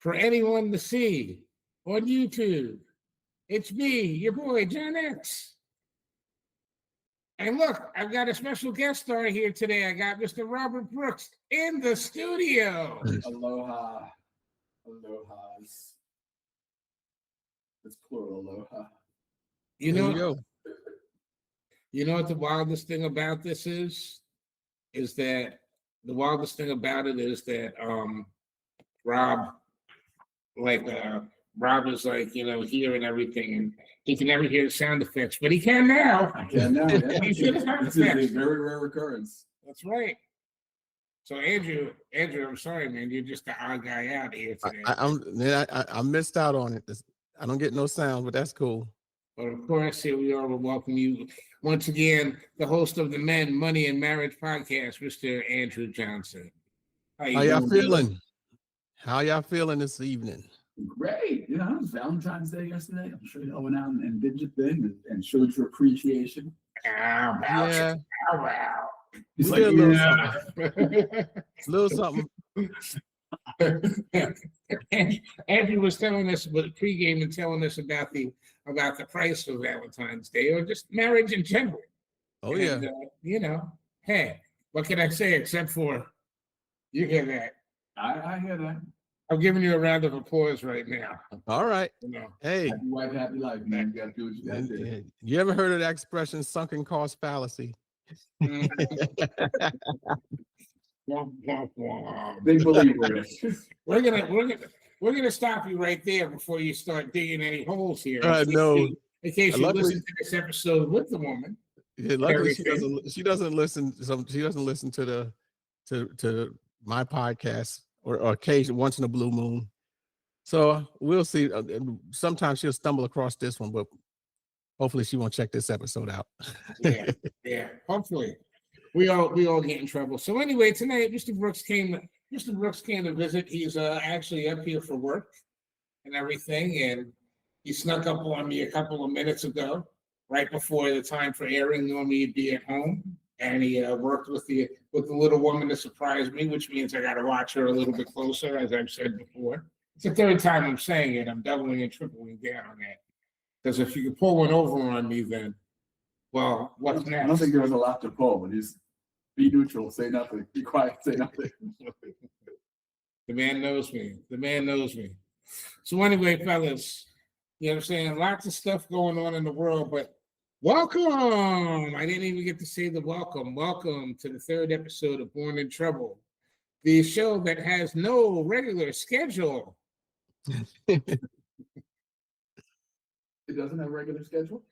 for anyone to see on YouTube. It's me, your boy, John X. And look, I've got a special guest star here today. I got Mr. Robert Brooks in the studio. Aloha. Alohas. It's plural, aloha. You know what the wildest thing about this is? Rob, Rob is like, here and everything, and he can never hear the sound effects, but he can now. I can now. Yeah. This is a very rare occurrence. That's right. So Andrew, I'm sorry, man, you're just the odd guy out here today. I missed out on it. I don't get no sound, but that's cool. But of course, here we are. We'll welcome you once again, the host of the Men, Money, and Marriage podcast, Mr. Andrew Johnson. How y'all feeling? How y'all feeling this evening? Great. It was Valentine's Day yesterday. I'm sure y'all went out and did your thing and showed your appreciation. Yeah. He's like, yeah. Little something. Andrew was telling us pregame and telling us about the price of Valentine's Day or just marriage in general. Oh, and, yeah. Hey, what can I say except for you hear that? I hear that. I'm giving you a round of applause right now. All right. Hey. Happy wife, happy life, man. You got to do what you got to do. You ever heard of that expression, sunken cost fallacy? They believe it. We're gonna stop you right there before you start digging any holes here. No. In case you listen to this episode with the woman. Yeah, luckily she doesn't listen. She doesn't listen to my podcast or occasion once in a blue moon. So we'll see. Sometimes she'll stumble across this one, but hopefully she won't check this episode out. Yeah. Hopefully, we all get in trouble. So anyway, tonight Mr. Brooks came to visit. He's actually up here for work and everything, and he snuck up on me a couple of minutes ago, right before the time for airing. Normally he'd be at home, and he worked with the little woman to surprise me, which means I got to watch her a little bit closer, as I've said before. It's the third time I'm saying it. I'm doubling and tripling down on that. Because if you could pull one over on me, then, well, what's next? I don't think there was a lot to pull, but just be neutral, say nothing, be quiet, say nothing. The man knows me. So anyway, fellas, you know what I'm saying? Lots of stuff going on in the world, but welcome. I didn't even get to say the welcome. Welcome to the third episode of Born in Trouble, the show that has no regular schedule. It doesn't have a regular schedule?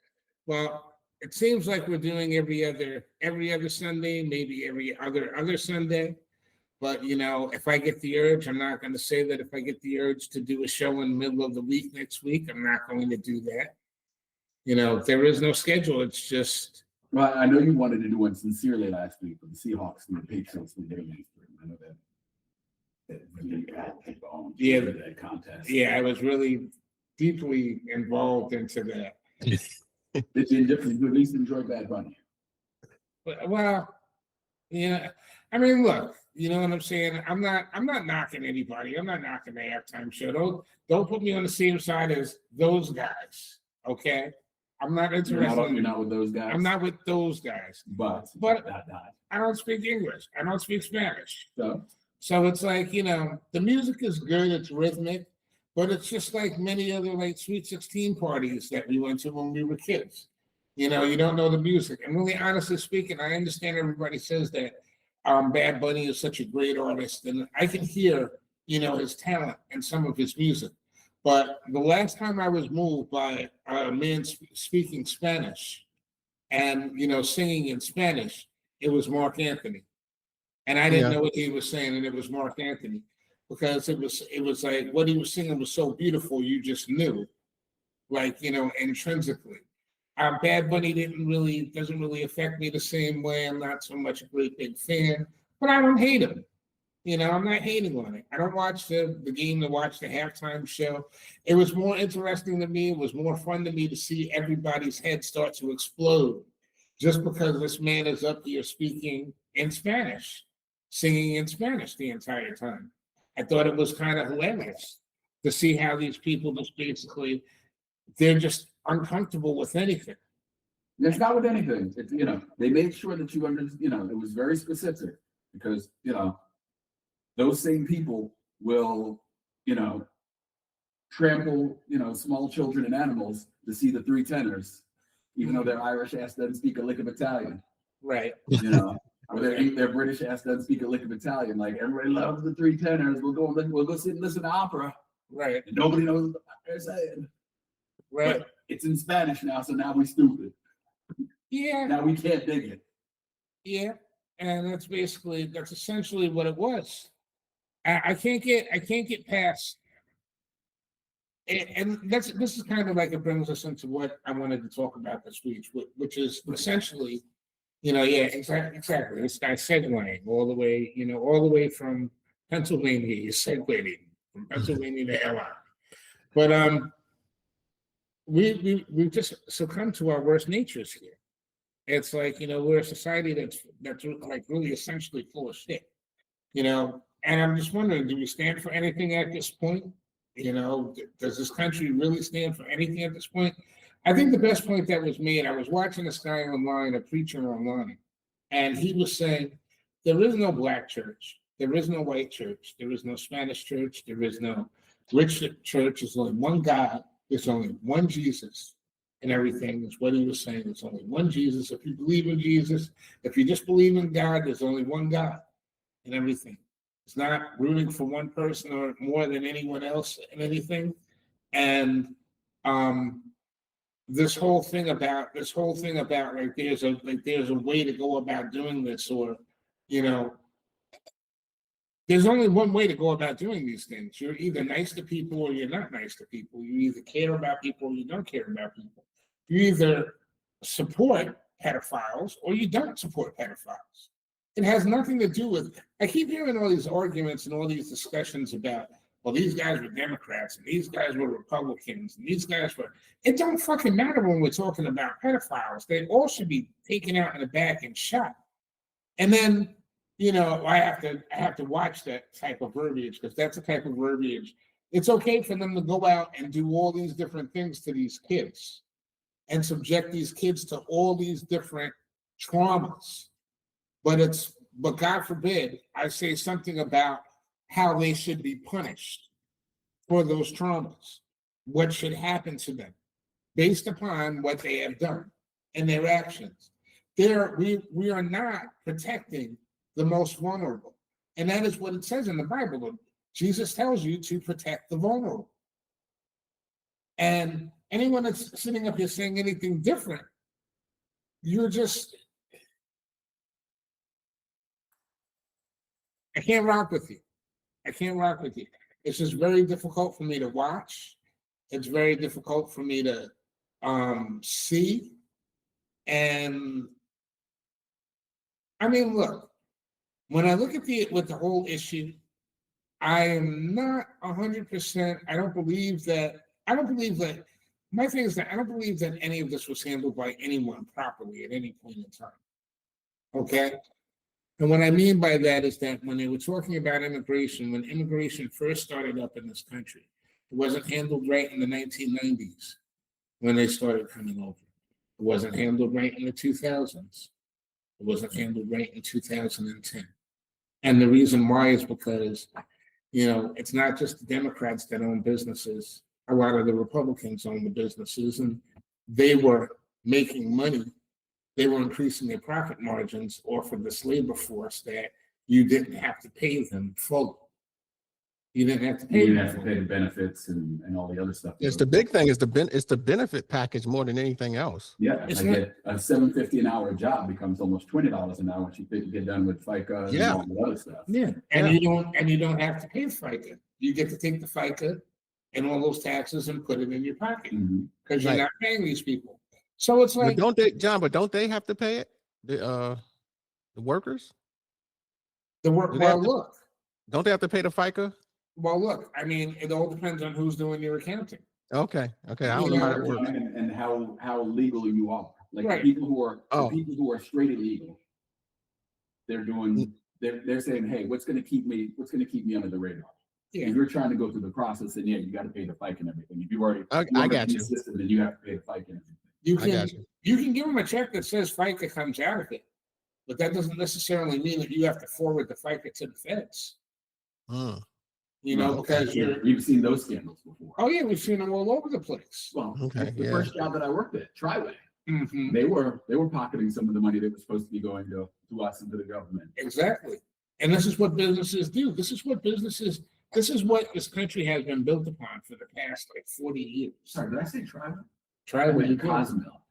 Well, it seems like we're doing every other Sunday, maybe every other Sunday. But if I get the urge, I'm not going to say that if I get the urge to do a show in the middle of the week next week, I'm not going to do that. There is no schedule. It's just. Well, I know you wanted to do one sincerely last week, but the Seahawks and the Patriots were there last week. I know that really that contest. Yeah, I was really deeply involved into that. It's indifferent. You at least enjoy Bad Bunny. Well, I mean, look, you know what I'm saying? I'm not knocking anybody. I'm not knocking the halftime show. Don't put me on the same side as those guys. Okay? I'm not interested. You're not with those guys. I'm not with those guys. But I don't speak English. I don't speak Spanish. So it's like, the music is good, it's rhythmic. But it's just like many other Sweet 16 parties that we went to when we were kids. You don't know the music. And really, honestly speaking, I understand everybody says that Bad Bunny is such a great artist. And I can hear, his talent and some of his music. But the last time I was moved by a man speaking Spanish and, singing in Spanish, it was Mark Anthony. And I didn't know what he was saying, and it was Mark Anthony. Because it was like what he was singing was so beautiful, you just knew, intrinsically. Bad Bunny doesn't really affect me the same way. I'm not so much a great big fan, but I don't hate him. I'm not hating on it. I don't watch the game to watch the halftime show. It was more interesting to me. It was more fun to me to see everybody's head start to explode just because this man is up here speaking in Spanish, singing in Spanish the entire time. I thought it was kind of hilarious to see how these people just basically, they're just uncomfortable with anything. It's not with anything. It's, they made sure that you it was very specific because, those same people will, trample, small children and animals to see the three tenors, even though their Irish ass doesn't speak a lick of Italian, Right. or their British ass doesn't speak a lick of Italian. Like, everybody loves the three tenors. We'll go sit and listen to opera. Right. And nobody knows what they're saying. Right. But it's in Spanish now, so now we stupid. Yeah. Now we can't dig it. Yeah. And that's essentially what it was. I can't get past. And this is kind of like, it brings us into what I wanted to talk about this week, which is essentially, exactly. This guy segueing all the way from Pennsylvania. He's segueing from Pennsylvania to LA. But we've just succumbed to our worst natures here. It's like, we're a society that's like really essentially full of shit, and I'm just wondering, do we stand for anything at this point? Does this country really stand for anything at this point? I think the best point that was made, I was watching this guy online, a preacher online, and he was saying, there is no black church, there is no white church, there is no Spanish church, there is no rich church, there's only one God, there's only one Jesus, and everything is what he was saying. There's only one Jesus. If you believe in Jesus, if you just believe in God, there's only one God and everything. It's not rooting for one person or more than anyone else and anything. And this whole thing about like there's a way to go about doing this, or there's only one way to go about doing these things. You're either nice to people or you're not nice to people. You either care about people or you don't care about people. You either support pedophiles or you don't support pedophiles. It has nothing to do with, I keep hearing all these arguments and all these discussions about, well, these guys were Democrats and these guys were Republicans and these guys were, it don't fucking matter when we're talking about pedophiles. They all should be taken out in the back and shot. And then, I have to watch that type of verbiage, because that's the type of verbiage. It's okay for them to go out and do all these different things to these kids and subject these kids to all these different traumas. But God forbid I say something about how they should be punished for those traumas, what should happen to them based upon what they have done and their actions. We are not protecting the most vulnerable. And that is what it says in the Bible. Jesus tells you to protect the vulnerable. And anyone that's sitting up here saying anything different, you're just, I can't rock with you. It's just very difficult for me to watch. It's very difficult for me to see. And I mean, look, when I look at the whole issue, I am not 100%. I don't believe that, my thing is that I don't believe that any of this was handled by anyone properly at any point in time. Okay? And what I mean by that is that when they were talking about immigration, when immigration first started up in this country, it wasn't handled right in the 1990s when they started coming over. It wasn't handled right in the 2000s. It wasn't handled right in 2010. And the reason why is because, it's not just the Democrats that own businesses. A lot of the Republicans own the businesses, and they were making money. They were increasing their profit margins off of this labor force that you didn't have to pay them fully. You didn't have to pay. You didn't have to pay the benefits and all the other stuff. It's the big thing is it's the benefit package more than anything else. Yeah, it's like a $7.50 an hour job becomes almost $20 an hour once you get done with FICA and all the other stuff. Yeah, and you don't have to pay FICA. You get to take the FICA and all those taxes and put it in your pocket because you're not paying these people. So it's like, but don't they have to pay it? The workers? Look. Don't they have to pay the FICA? Well, look, I mean, it all depends on who's doing your accounting. Okay. I don't know how that works. And how legal you are. Like right. the people who are straight illegal, they're saying, hey, what's gonna keep me under the radar? If you're trying to go through the process, then you got to pay the FICA and everything. If you already, I got you. System, then you have to pay the FICA and everything. You can give them a check that says FICA comes out of it, but that doesn't necessarily mean that you have to forward the FICA to the feds. You know, because we've seen those scandals before. Oh yeah, we've seen them all over the place. Well, the first job that I worked at, Triway, they were pocketing some of the money that was supposed to be going to us and to the government. Exactly. And this is what businesses do. This is what this country has been built upon for the past like 40 years. Sorry, did I say Triway? Triway. Cosmill.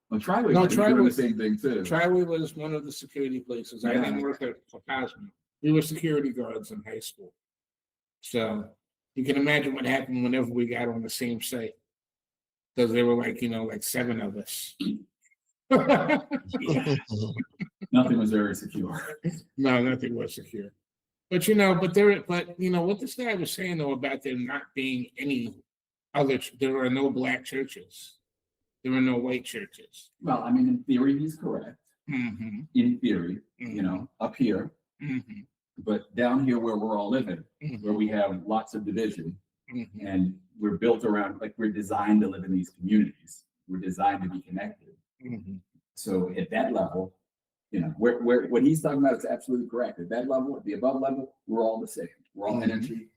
Well, Triway No, Triway doing the same thing too. Triway was one of the security places. I didn't work at Cosmill. We were security guards in high school. So you can imagine what happened whenever we got on the same site. Because there were like 7 of us. Nothing was very secure. No, nothing was secure. But what this guy was saying though about there not being any other, there are no black churches. There are no white churches. Well, I mean, in theory, he's correct. In theory, up here. But down here where we're all living, where we have lots of division, and we're built around, like we're designed to live in these communities. We're designed to be connected. So at that level, where what he's talking about is absolutely correct. At that level, at the above level, we're all the same. We're all energy.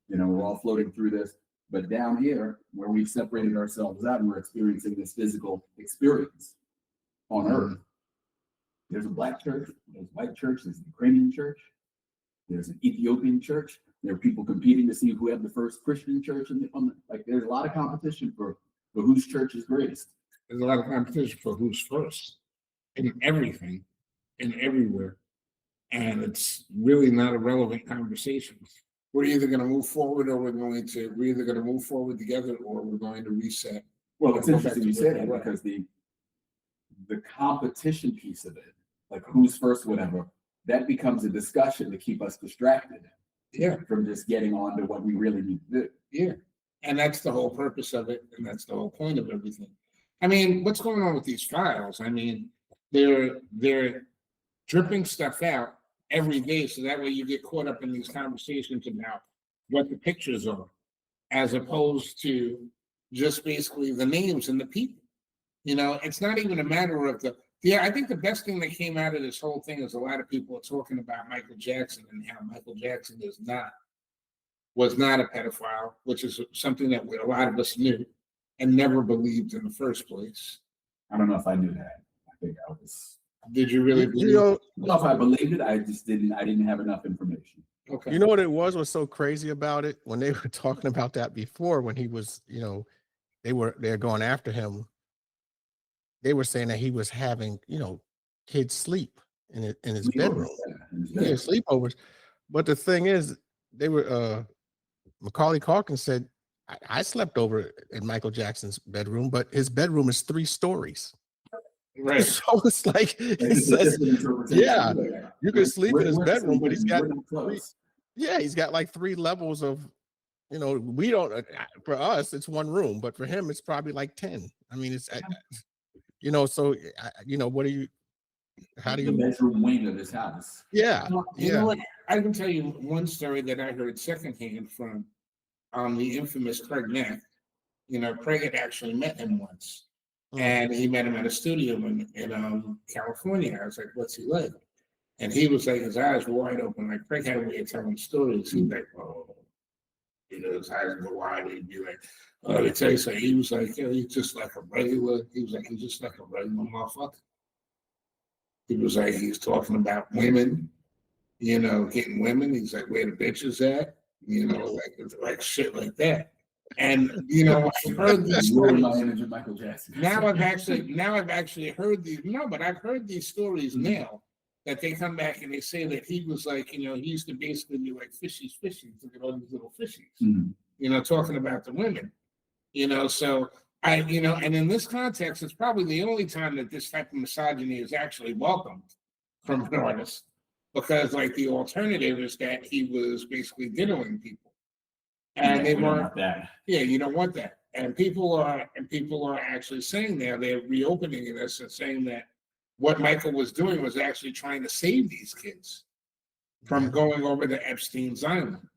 We're all floating through this. But down here, where we've separated ourselves out and we're experiencing this physical experience on earth, there's a black church, there's a white church, there's a Ukrainian church, there's an Ethiopian church. There are people competing to see who had the first Christian church. There's a lot of competition for whose church is greatest. There's a lot of competition for who's first in everything and everywhere. And it's really not a relevant conversation. We're either going to move forward or we're either going to move forward together or we're going to reset. Well, it's interesting you say that because the competition piece of it, like who's first, whatever, that becomes a discussion to keep us distracted. From just getting on to what we really need to do. And that's the whole purpose of it. And that's the whole point of everything. I mean, what's going on with these files? I mean, they're dripping stuff out every day. So that way you get caught up in these conversations about what the pictures are, as opposed to just basically the names and the people. It's not even a matter of I think the best thing that came out of this whole thing is a lot of people are talking about Michael Jackson and how Michael Jackson was not a pedophile, which is something that a lot of us knew and never believed in the first place. I don't know if I knew that. I think I was. Did you really believe it? I don't know if I believed it. I didn't have enough information. Okay. You know what it was so crazy about it? When they were talking about that before, when he was, they're going after him. They were saying that he was having, kids sleep in his bedroom. Sleepovers. But the thing is, they were Macaulay Culkin said, I slept over in Michael Jackson's bedroom, but his bedroom is 3 stories. Right. So it's like, you can sleep in his bedroom, but he's got like 3 levels of, we don't, for us, it's 1 room, but for him, it's probably like 10. I mean, it's, so, what do you, how do you? The bedroom wing of his house. Yeah. You know what? I can tell you one story that I heard secondhand from the infamous Craig Mack. Craig had actually met him once. And he met him at a studio in California. I was like, what's he like? And he was like, his eyes were wide open. Like, Craig had a way of telling stories. He'd be like, his eyes go wide. He'd be like, let me tell you something. He was like, he's just like a regular motherfucker. He was like, he's talking about women, getting women. He's like, where the bitches at? Like shit like that. And I've heard these stories. Michael Jackson. Now I've actually heard these. No, but I've heard these stories now that they come back and they say that he was like, he used to basically be like fishies to get all these little fishies. Talking about the women. So and in this context, it's probably the only time that this type of misogyny is actually welcomed from an artist, because like the alternative is that he was basically diddling people. And they weren't that. Yeah, you don't want that. And people are actually saying they're reopening this and saying that what Michael was doing was actually trying to save these kids from going over to Epstein's island.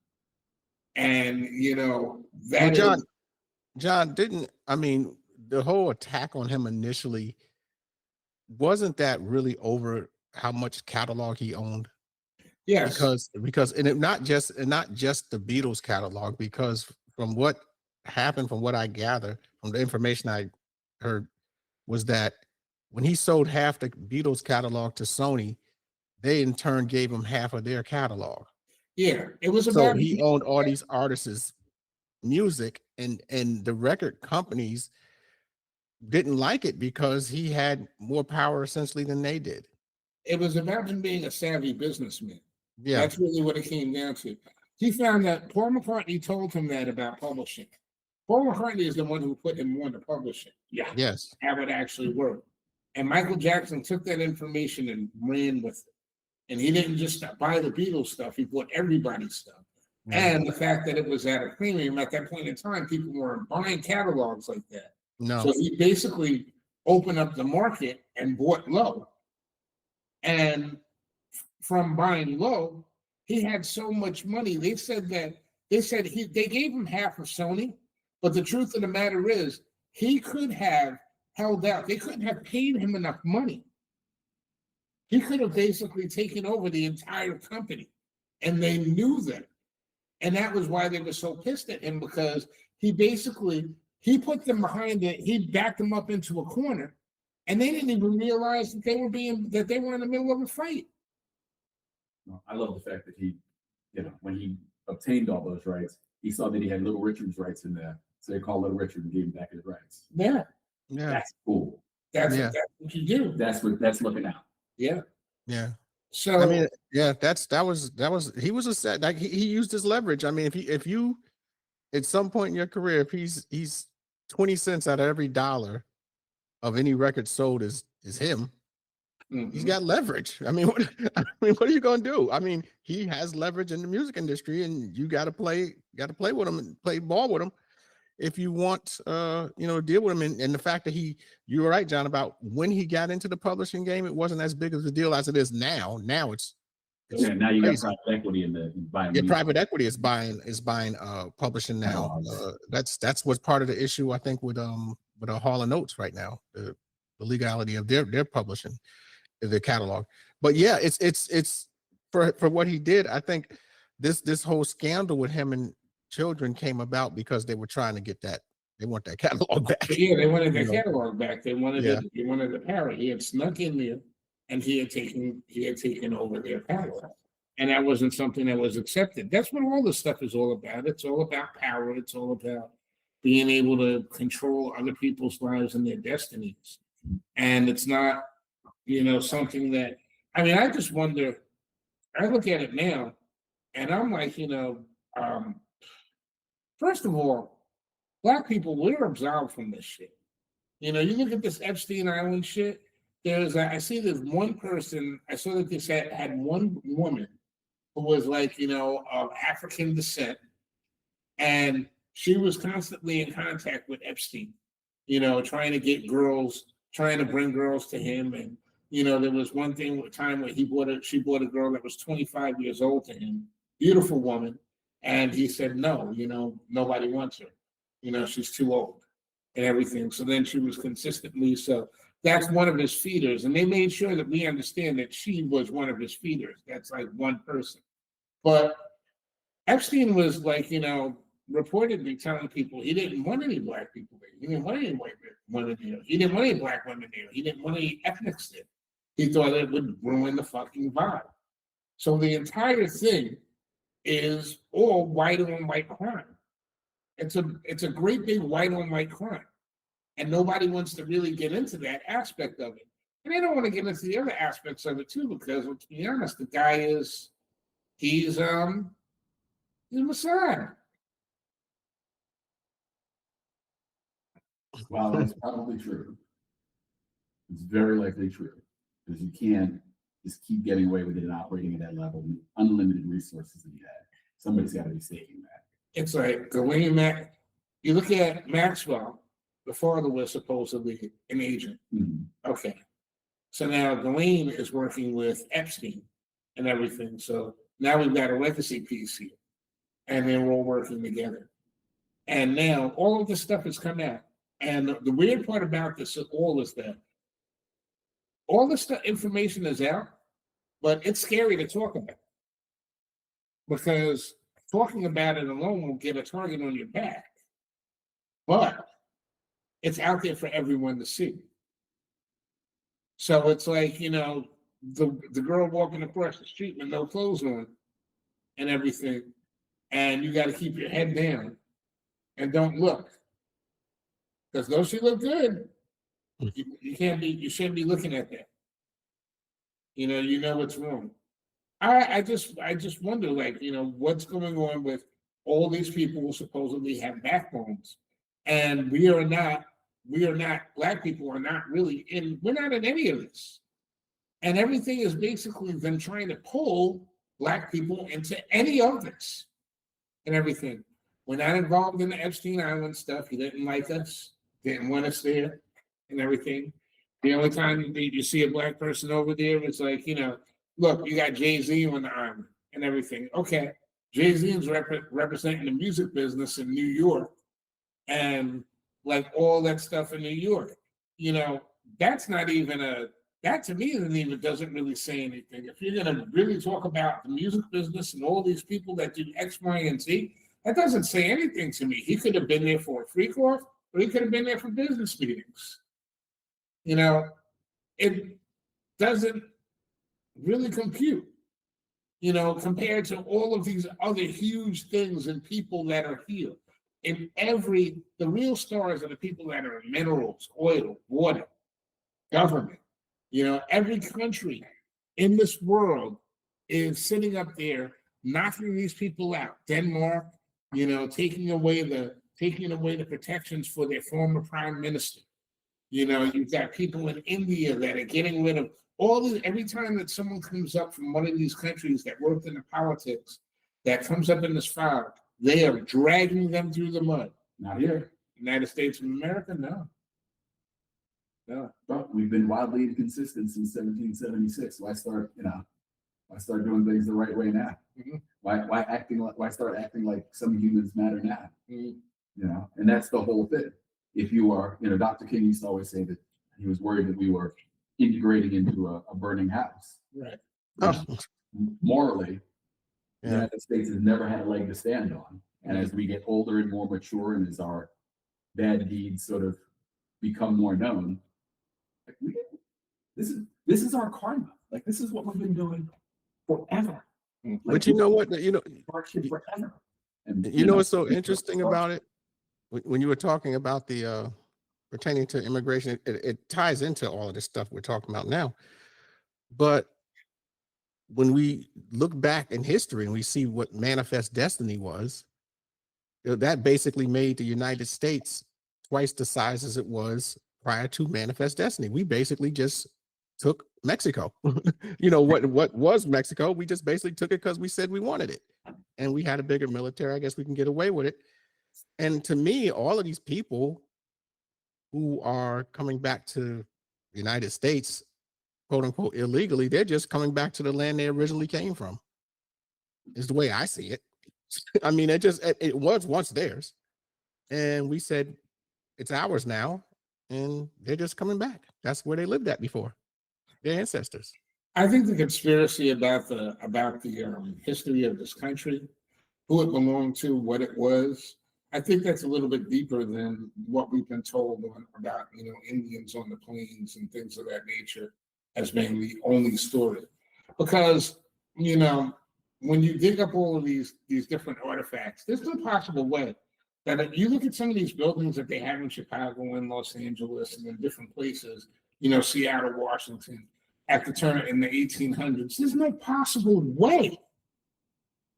And, Well, that is, John the whole attack on him initially, wasn't that really over how much catalog he owned? yes, Because not just the Beatles catalog, because from what happened, from what I gather, from the information I heard, was that when he sold half the Beatles catalog to Sony, they in turn gave him half of their catalog. yeah, it was So about, he owned all these artists' music, and the record companies didn't like it because he had more power essentially than they did. it was about him being a savvy businessman. Yeah. That's really what it came down to. He found that Paul McCartney told him that about publishing. Paul McCartney is the one who put him on to publishing. Yeah, Yes. how it actually worked. And Michael Jackson took that information and ran with it. And he didn't just buy the Beatles stuff, he bought everybody's stuff. And the fact that it was at a premium at that point in time, people weren't buying catalogs like that. No. So he basically opened up the market and bought low. And from buying low, he had so much money. They said they gave him half of Sony, but the truth of the matter is he could have held out. They couldn't have paid him enough money. He could have basically taken over the entire company, and they knew that. And that was why they were so pissed at him, because he put them behind it. He backed them up into a corner, and they didn't even realize that they were in the middle of a fight. I love the fact that he, when he obtained all those rights, he saw that he had Little Richard's rights in there. So they called Little Richard and gave him back his rights. Yeah. Yeah. That's cool. That's what you do. That's looking out. Yeah. Yeah. So I mean, yeah, that was he was a set, like he used his leverage. I mean, if you at some point in your career, if he's 20 cents out of every dollar of any record sold is him, he's got leverage. I mean, what are you gonna do? I mean, he has leverage in the music industry, and you gotta play with him and play ball with him if you want deal with him. And the fact that you were right, John, about when he got into the publishing game, it wasn't as big of a deal as it is now. Now it's now you crazy. got private equity in the buying. Yeah, private equity is buying publishing now. That's what's part of the issue, I think, with Hall and Oates right now, the legality of their publishing, their catalog. But yeah, it's for what he did. I think this whole scandal with him and children came about because they were trying to get that. They want that catalog back. Yeah, they wanted their catalog back. They wanted They wanted the power. He had snuck in there, and he had taken over their catalog, and that wasn't something that was accepted. That's what all this stuff is all about. It's all about power. It's all about being able to control other people's lives and their destinies. And it's not, something that, I mean, I just wonder. I look at it now, and I'm like, first of all, Black people, we're absolved from this shit. You look at this Epstein Island shit. I see there's one person. I saw that this had one woman who was like, of African descent, and she was constantly in contact with Epstein. Trying to bring girls to him, and there was one time where she bought a girl that was 25 years old to him, beautiful woman, and he said no. Nobody wants her. She's too old and everything. So then she was consistently, so that's one of his feeders. And they made sure that we understand that she was one of his feeders. That's like one person. But Epstein was like, reportedly telling people he didn't want any Black people there. He didn't want any white women there. He didn't want any Black women there. He didn't want any ethnics there. He thought it would ruin the fucking vibe. So the entire thing is all white on white crime. It's a great big white on white crime. And nobody wants to really get into that aspect of it. And they don't want to get into the other aspects of it too, because to be honest, the guy he's a Messiah. Well, that's probably true. It's very likely true, because you can't just keep getting away with it and operating at that level with unlimited resources that you have. Somebody's got to be staking that. It's like you look at Maxwell, the father was supposedly an agent. Mm-hmm. Okay. So now Ghislaine is working with Epstein and everything. So now we've got a legacy piece here. and they were all working together. And now all of this stuff has come out. And the weird part about this all is that all this stuff, information is out, but it's scary to talk about. Because talking about it alone will get a target on your back. But it's out there for everyone to see. So it's like, you know, the girl walking across the street with no clothes on and everything, and you got to keep your head down and don't look. Because though she looked good, you shouldn't be looking at that. You know what's wrong. I just wonder, like, you know, what's going on with all these people who supposedly have backbones, and we are not, Black people are not really we're not in any of this. And everything is basically them trying to pull Black people into any of this and everything. We're not involved in the Epstein Island stuff. He didn't like us, didn't want us there and everything. The only time you see a Black person over there is like, you know, look, you got Jay-Z on the island and everything. Okay, Jay-Z is representing the music business in New York and like all that stuff in New York. You know, that's not even that to me doesn't really say anything. If you're going to really talk about the music business and all these people that do X, Y, and Z, that doesn't say anything to me. He could have been there for a freak off, or he could have been there for business meetings. You know, it doesn't really compute, you know, compared to all of these other huge things and people that are here. And the real stars are the people that are in minerals, oil, water, government. You know, every country in this world is sitting up there knocking these people out. Denmark, you know, taking away the protections for their former prime minister. You know, you've got people in India that are getting rid of all this. Every time that someone comes up from one of these countries that worked in the politics, that comes up in this file, they are dragging them through the mud. Not here. United States of America, no. No. But we've been wildly inconsistent since 1776. Why start doing things the right way now? Mm-hmm. Why start acting like some humans matter now? Mm-hmm. You know, and that's the whole thing. If you are, you know, Dr. King used to always say that he was worried that we were integrating into a burning house. Right. Oh. Morally, Yeah. the United States has never had a leg to stand on. And as we get older and more mature, and as our bad deeds sort of become more known, like this is our karma. Like, this is what we've been doing forever. Like, But you know what? You know, forever. And you know what's so interesting about it? When you were talking about the pertaining to immigration, it ties into all of this stuff we're talking about now. But when we look back in history and we see what manifest destiny was, that basically made the United States twice the size as it was prior to manifest destiny. We basically just took Mexico. You know, what was Mexico? We just basically took it because we said we wanted it. And we had a bigger military. I guess we can get away with it. And to me, all of these people who are coming back to the United States, quote unquote, illegally, they're just coming back to the land they originally came from. Is the way I see it. I mean, it was once theirs. And we said, it's ours now. And they're just coming back. That's where they lived at before. Their ancestors. I think the conspiracy about the history of this country, who it belonged to, what it was, I think that's a little bit deeper than what we've been told about, you know, Indians on the plains and things of that nature as being the only story. Because, you know, when you dig up all of these different artifacts, there's no possible way that if you look at some of these buildings that they have in Chicago and Los Angeles and in different places, you know, Seattle, Washington, at the turn in the 1800s, there's no possible way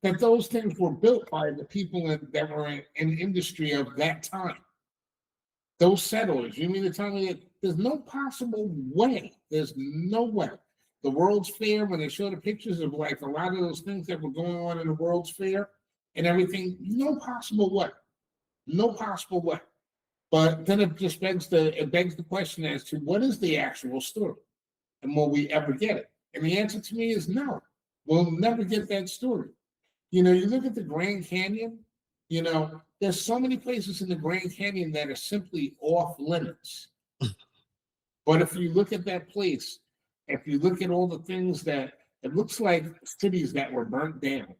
that those things were built by the people that were in industry of that time. Those settlers, you mean to tell me that there's no possible way, there's no way. The World's Fair, when they show the pictures of like a lot of those things that were going on in the World's Fair and everything, no possible way. No possible way. But then it just begs the question as to what is the actual story? And will we ever get it? And the answer to me is no. We'll never get that story. You know, you look at the Grand Canyon, you know, there's so many places in the Grand Canyon that are simply off limits. But if you look at that place, if you look at all the things that it looks like cities that were burnt down,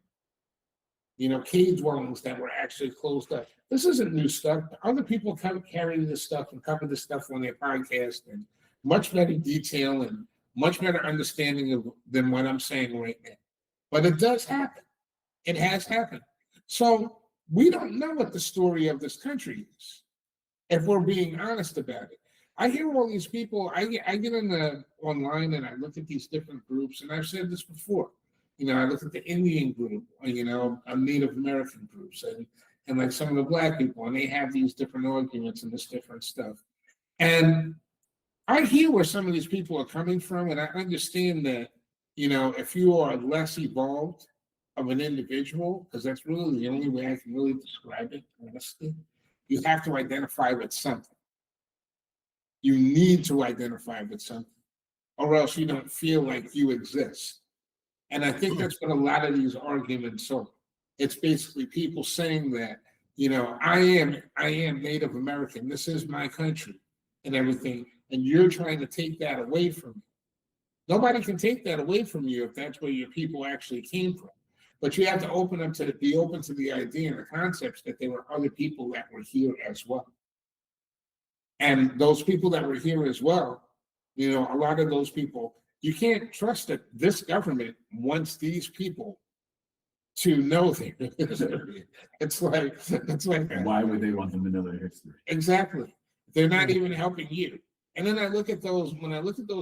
you know, cave dwellings that were actually closed up. This isn't new stuff. Other people come carry this stuff and cover this stuff on their podcast in much better detail and much better understanding of than what I'm saying right now. But it does happen. It has happened. So we don't know what the story of this country is, if we're being honest about it. I hear all these people, I get in the online and I look at these different groups, and I've said this before. You know, I look at the Indian group, you know, Native American groups, and like some of the Black people, and they have these different arguments and this different stuff. And I hear where some of these people are coming from, and I understand that, you know, if you are less evolved of an individual, because that's really the only way I can really describe it, honestly, you have to identify with something. You need to identify with something, or else you don't feel like you exist. And I think that's what a lot of these arguments are. It's basically people saying that, you know, I am Native American. This is my country and everything. And you're trying to take that away from me. Nobody can take that away from you if that's where your people actually came from. But you have to be open to the idea and the concepts that there were other people that were here as well. And those people that were here as well, you know, a lot of those people, you can't trust that this government wants these people to know their history. It's like Why would they want them to know their history? Exactly. They're not even helping you. And then I look at those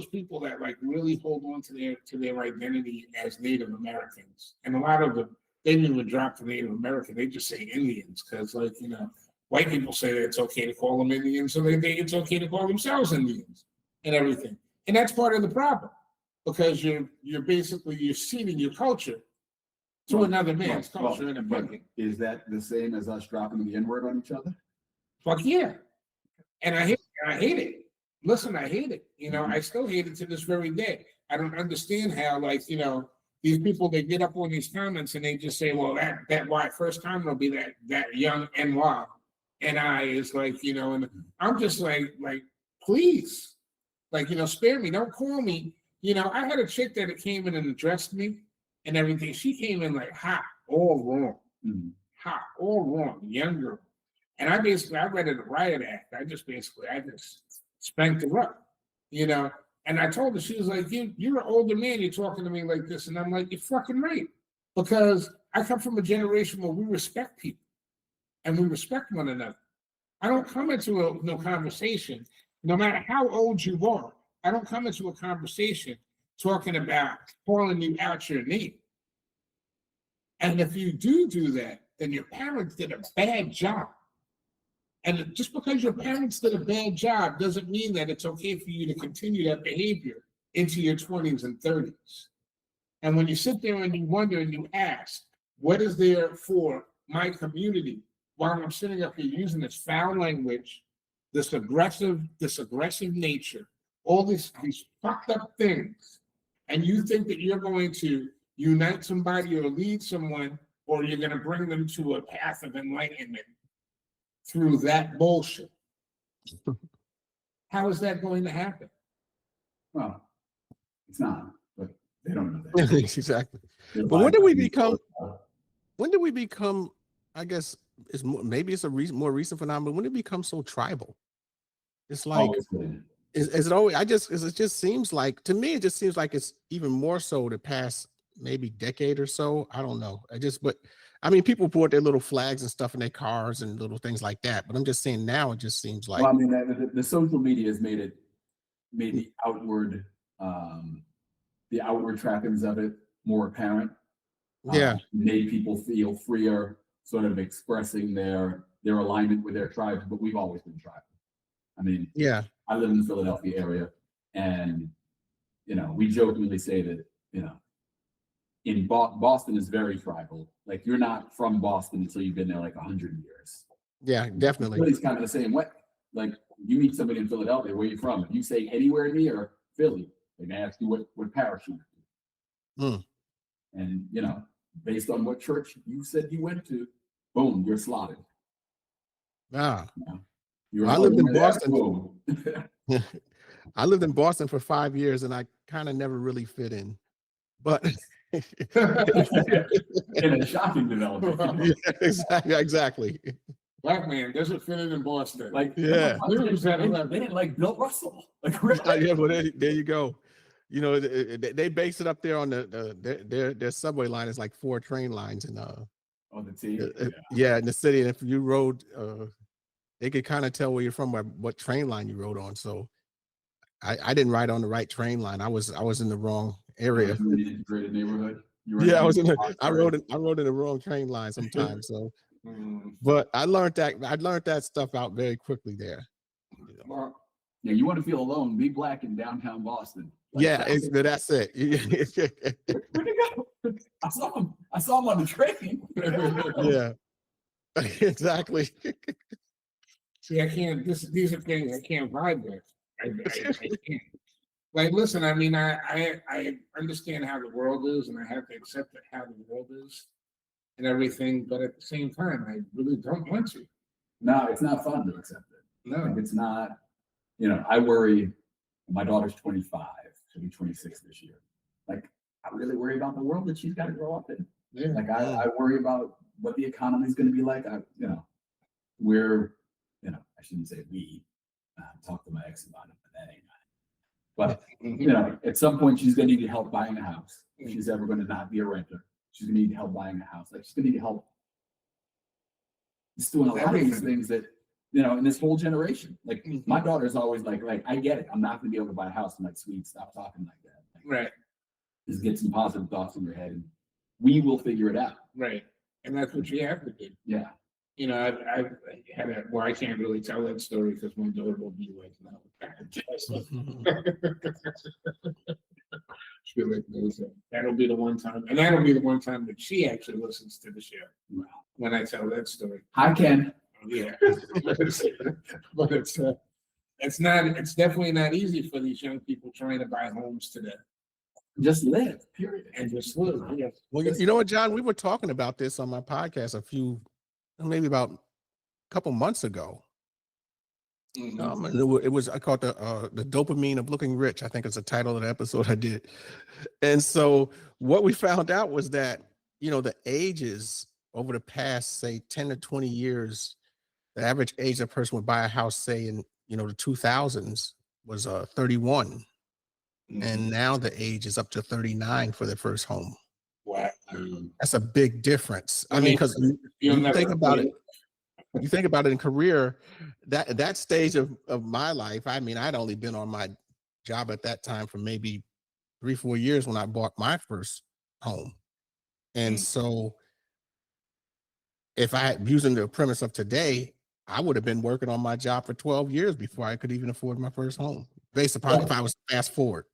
people that like really hold on to their identity as Native Americans. And a lot of them, they didn't even drop the Native American, they just say Indians, because like, you know, white people say that it's okay to call them Indians, so they think it's okay to call themselves Indians and everything. And that's part of the problem, because you're basically ceding your culture to another man's culture and opinion. Is that the same as us dropping the N-word on each other? Fuck yeah. And I hate it. Listen, I hate it. You know, I still hate it to this very day. I don't understand how, like, you know, these people, they get up on these comments and they just say, well, that why first time will be that young NY. NI is like, you know, and I'm just like, please, like, you know, spare me. Don't call me. You know, I had a chick that came in and addressed me and everything. She came in like hot, all wrong. Hot, all wrong, young girl. And I read it a riot act. I just spanked her up, you know. And I told her, she was like, you're an older man, you're talking to me like this. And I'm like, you're fucking right. Because I come from a generation where we respect people and we respect one another. I don't come into no conversation, no matter how old you are, I don't come into a conversation talking about calling you out your name. And if you do that, then your parents did a bad job. And just because your parents did a bad job doesn't mean that it's okay for you to continue that behavior into your 20s and 30s. And when you sit there and you wonder and you ask, what is there for my community while I'm sitting up here using this foul language, this aggressive nature, all these fucked up things, and you think that you're going to unite somebody or lead someone, or you're going to bring them to a path of enlightenment through that bullshit. How is that going to happen? Well, it's not, but they don't know that. Exactly. But when did we become, I guess maybe it's a more recent phenomenon, when did it become so tribal? It's like, is it always, it just seems like, to me, it just seems like it's even more so the past maybe decade or so. I don't know. But I mean, people brought their little flags and stuff in their cars and little things like that. But I'm just saying now, it just seems like. Well, I mean, the social media has made the outward trappings of it more apparent. Yeah. Made people feel freer, sort of expressing their alignment with their tribes. But we've always been tribal. I mean, yeah. I live in the Philadelphia area, and you know, we jokingly say that, you know, in Boston is very tribal. Like, you're not from Boston until you've been there like 100 years. Yeah, definitely. Philly's kind of the same way. Like, you meet somebody in Philadelphia, where are you from? If you say anywhere near Philly, they may ask you what parish you're in. And you know, based on what church you said you went to, boom, you're slotted. Ah, You're I lived in over there, Boston. boom. I lived in Boston for 5 years, and I kind of never really fit in. But In a shocking development. yeah, exactly. Black man doesn't fit in Boston. Like, Yeah. they didn't like Bill Russell. Like, really? Yeah, well, there you go. You know, they base it up there on their subway line is like 4 train lines, and On the team. yeah, in the city. And if you rode, they could kind of tell where you're from by what train line you rode on. So I didn't ride on the right train line. I was in the wrong area. In the integrated neighborhood. Yeah, I rode in the wrong train line sometimes. So, but I learned that stuff out very quickly there. You know? Well, Yeah, you want to feel alone, be black in downtown Boston. Like, Yeah, that's it. where'd he go? I saw him on the train. Yeah, exactly. see, I can't. These are things I can't vibe with. I can't. Like, listen. I mean, I understand how the world is, and I have to accept that how the world is, and everything. But at the same time, I really don't want to. No, it's not fun to accept it. No, Like, it's not. You know, I worry. My daughter's 25. She'll be 26 this year. Like, I really worry about the world that she's got to grow up in. yeah. Like, I worry about what the economy is going to be like. I shouldn't say we. Talk to my ex about it, but that ain't right. But at some point, she's going to need help buying a house. If she's ever going to not be a renter, she's going to need help buying a house. Like, she's going to need help just doing a lot of these things that, in this whole generation. Like, my daughter's always like, I get it. I'm not going to be able to buy a house. I'm like, sweet, stop talking like that. Like, Right. Just get some positive thoughts in your head, and we will figure it out. Right. And that's what you have to do. Yeah. I've had a, well, I can't really tell that story because my daughter will be like, no. She'll be like, no, so that'll be the one time. And that'll be the one time that she actually listens to the show. Wow. When I tell that story. Hi, Ken. Yeah. But it's definitely not easy for these young people trying to buy homes today. Just live, period. And just live. Yeah. Well, you know what, John? We were talking about this on my podcast maybe about a couple months ago. Mhm. And it was I called the dopamine of looking rich. I think it's the title of the episode I did. And so what we found out was that the ages over the past, say, 10 to 20 years, the average age a person would buy a house, say in the 2000s, was 31, and now the age is up to 39 for their first home. Wow. That's a big difference. I mean, because you think about it. You think about it in career, that stage of my life, I mean, I'd only been on my job at that time for maybe 3-4 years when I bought my first home. And so if I had using the premise of today, I would have been working on my job for 12 years before I could even afford my first home, based upon if I was fast forward.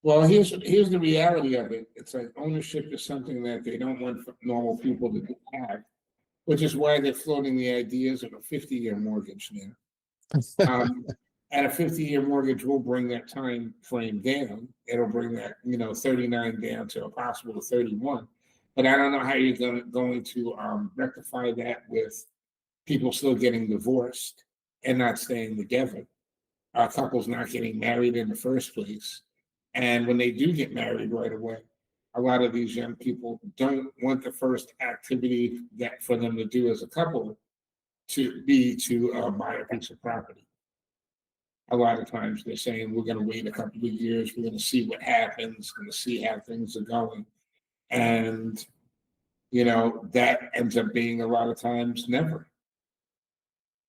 Well, here's the reality of it. It's like ownership is something that they don't want normal people to have, which is why they're floating the ideas of a 50-year mortgage now. And a 50-year mortgage will bring that time frame down. It'll bring that 39 down to a possible 31. But I don't know how you're going to rectify that with people still getting divorced and not staying together. Couples not getting married in the first place. And when they do get married right away, a lot of these young people don't want the first activity that for them to do as a couple to be to buy a piece of property. A lot of times they're saying, we're going to wait a couple of years. We're going to see what happens, going to see how things are going. And, that ends up being a lot of times never.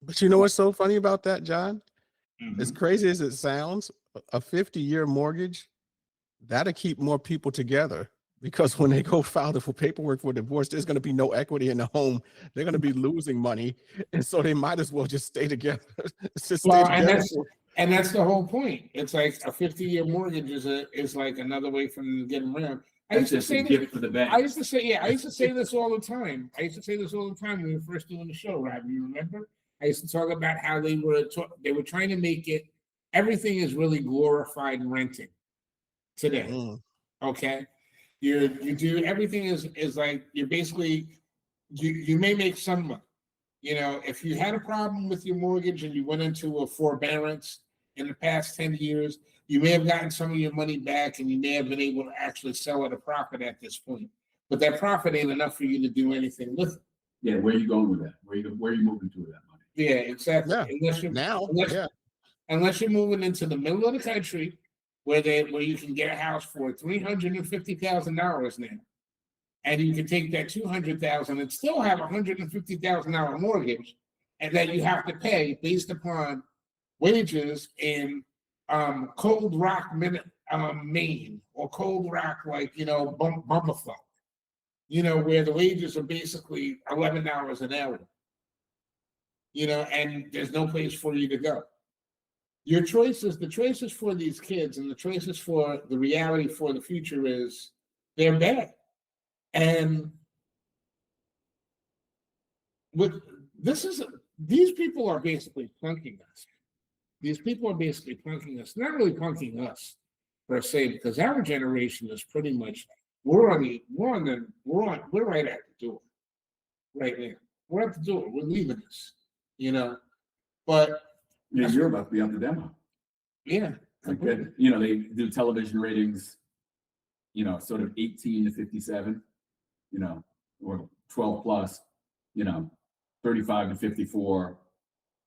But you know what's so funny about that, John? Mm-hmm. As crazy as it sounds, a 50-year mortgage, that'll keep more people together, because when they go file for paperwork for divorce, there's going to be no equity in the home. They're going to be losing money. And so they might as well just stay together. And that's the whole point. It's like a 50-year mortgage is like another way for them to get around. I used to say this all the time. When we were first doing the show, Rob. You remember? I used to talk about how they were trying to make it, everything is really glorified renting today. Okay. You do everything is like you're basically you may make some money. You know, if you had a problem with your mortgage and you went into a forbearance in the past 10 years, you may have gotten some of your money back and you may have been able to actually sell at a profit at this point. But that profit ain't enough for you to do anything with it. Yeah, where are you going with that? Where are you moving to with that money? Yeah, exactly. Yeah. Unless you're moving into the middle of the country where you can get a house for $350,000 now. And you can take that $200,000 and still have a $150,000 mortgage, and that you have to pay based upon wages in Cold Rock, Maine, or Cold Rock, like Bumblefuck, where the wages are basically $11 an hour, and there's no place for you to go. The choices for these kids, and the choices for the reality for the future is they're bad. And these people are basically punking us. These people are basically punking us, not really punking us per se, because our generation is pretty much we're right at the door right now. We're at the door. We're leaving this, But yeah, you're about to be on the demo. Yeah, like that, they do television ratings, sort of 18 to 57. Or 12 plus, 35 to 54.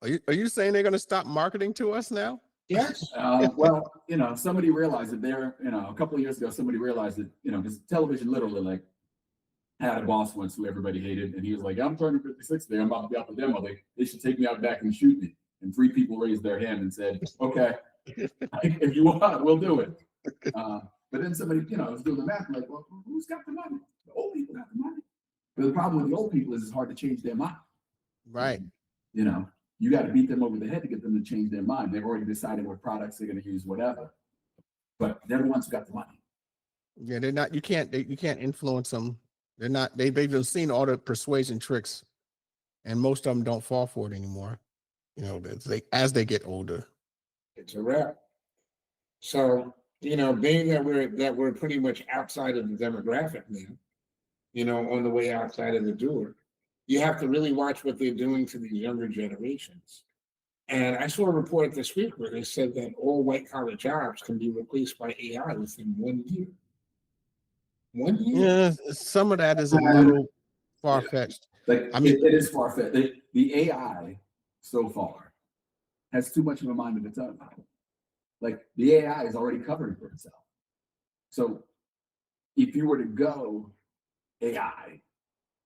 Are you saying they're going to stop marketing to us now? Yes. Well, somebody realized that a couple of years ago, somebody realized that, because television literally had a boss once who everybody hated. And he was like, I'm turning 56 today. I'm about to be out the demo. They should take me out back and shoot me. And 3 people raised their hand and said, okay, if you want, we'll do it. But then somebody, was doing the math, like, well, who's got the money? The old people got the money. But the problem with the old people is it's hard to change their mind. Right. You got to beat them over the head to get them to change their mind. They've already decided what products they're going to use, whatever. But they're the ones who got the money. Yeah, they're not. You can't influence them. They're not. They've seen all the persuasion tricks, and most of them don't fall for it anymore. As they get older. It's a wrap. So being that we're pretty much outside of the demographic now, on the way outside of the door, you have to really watch what they're doing to these younger generations. And I saw a report this week where they said that all white collar jobs can be replaced by AI within 1 year. 1 year? Yeah, some of that is a little far-fetched. It is far-fetched. The AI so far has too much of a mind of its own. The AI is already covering for itself. So if you were to go AI,